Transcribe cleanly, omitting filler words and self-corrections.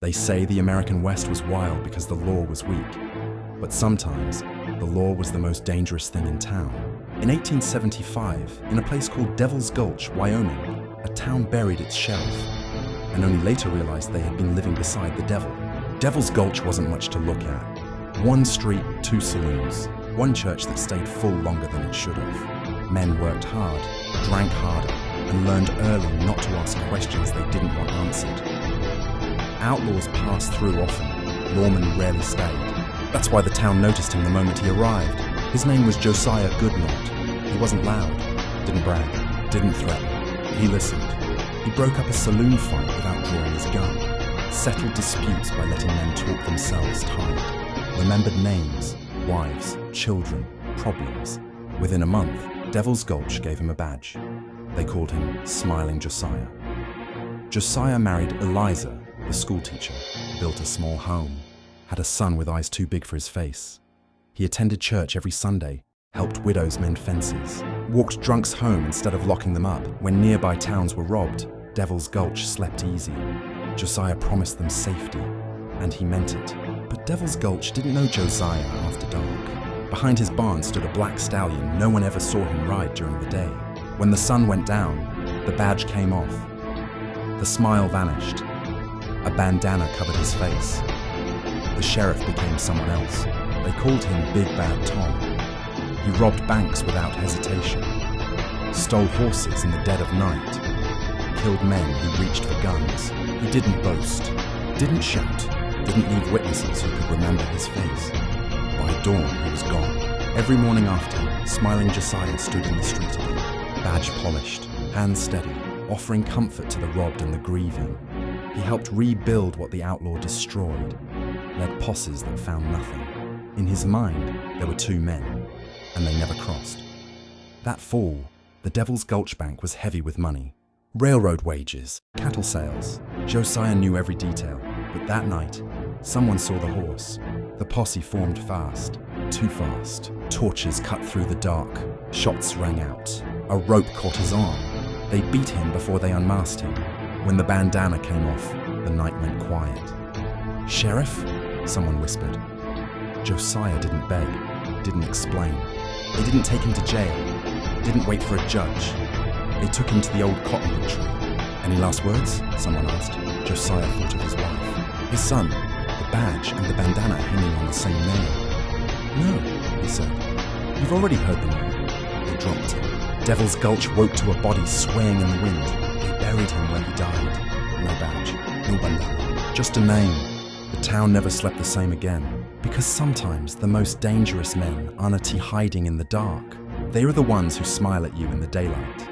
They say the American West was wild because the law was weak. But sometimes, the law was the most dangerous thing in town. In 1875, in a place called Devil's Gulch, Wyoming, a town buried its sheriff, and only later realized they had been living beside the devil. Devil's Gulch wasn't much to look at. One street, two saloons, one church that stayed full longer than it should have. Men worked hard, drank harder, and learned early not to ask questions they didn't want answered. Outlaws passed through often, lawmen rarely stayed. That's why the town noticed him the moment he arrived. His name was Josiah Goodnaught. He wasn't loud, didn't brag, didn't threaten. He listened. He broke up a saloon fight without drawing his gun, settled disputes by letting men talk themselves tired, remembered names, wives, children, problems. Within a month, Devil's Gulch gave him a badge. They called him Smiling Josiah. Josiah married Eliza, the schoolteacher, built a small home, had a son with eyes too big for his face. He attended church every Sunday, helped widows mend fences, walked drunks home instead of locking them up. When nearby towns were robbed, Devil's Gulch slept easy. Josiah promised them safety, and he meant it. But Devil's Gulch didn't know Josiah after dark. Behind his barn stood a black stallion no one ever saw him ride during the day. When the sun went down, the badge came off. The smile vanished. A bandana covered his face. The sheriff became someone else. They called him Big Bad Tom. He robbed banks without hesitation, stole horses in the dead of night, killed men who reached for guns. He didn't boast, didn't shout, didn't leave witnesses who could remember his face. By dawn, he was gone. Every morning after, Smiling Josiah stood in the street again, badge polished, hands steady, offering comfort to the robbed and the grieving. He helped rebuild what the outlaw destroyed, led posses that found nothing. In his mind, there were two men, and they never crossed. That fall, the Devil's Gulch Bank was heavy with money. Railroad wages, cattle sales. Josiah knew every detail, but that night, someone saw the horse. The posse formed fast, too fast. Torches cut through the dark, shots rang out. A rope caught his arm. They beat him before they unmasked him. When the bandana came off, the night went quiet. "Sheriff?" someone whispered. Josiah didn't beg, didn't explain. They didn't take him to jail, didn't wait for a judge. They took him to the old cottonwood tree. "Any last words?" someone asked. Josiah thought of his wife, his son, the badge and the bandana hanging on the same nail. "No," he said. "You've already heard the name." They dropped him. Devil's Gulch woke to a body swaying in the wind. They buried him where he died. No badge, no bandana, just a name. The town never slept the same again. Because sometimes the most dangerous men aren't hiding in the dark. They are the ones who smile at you in the daylight.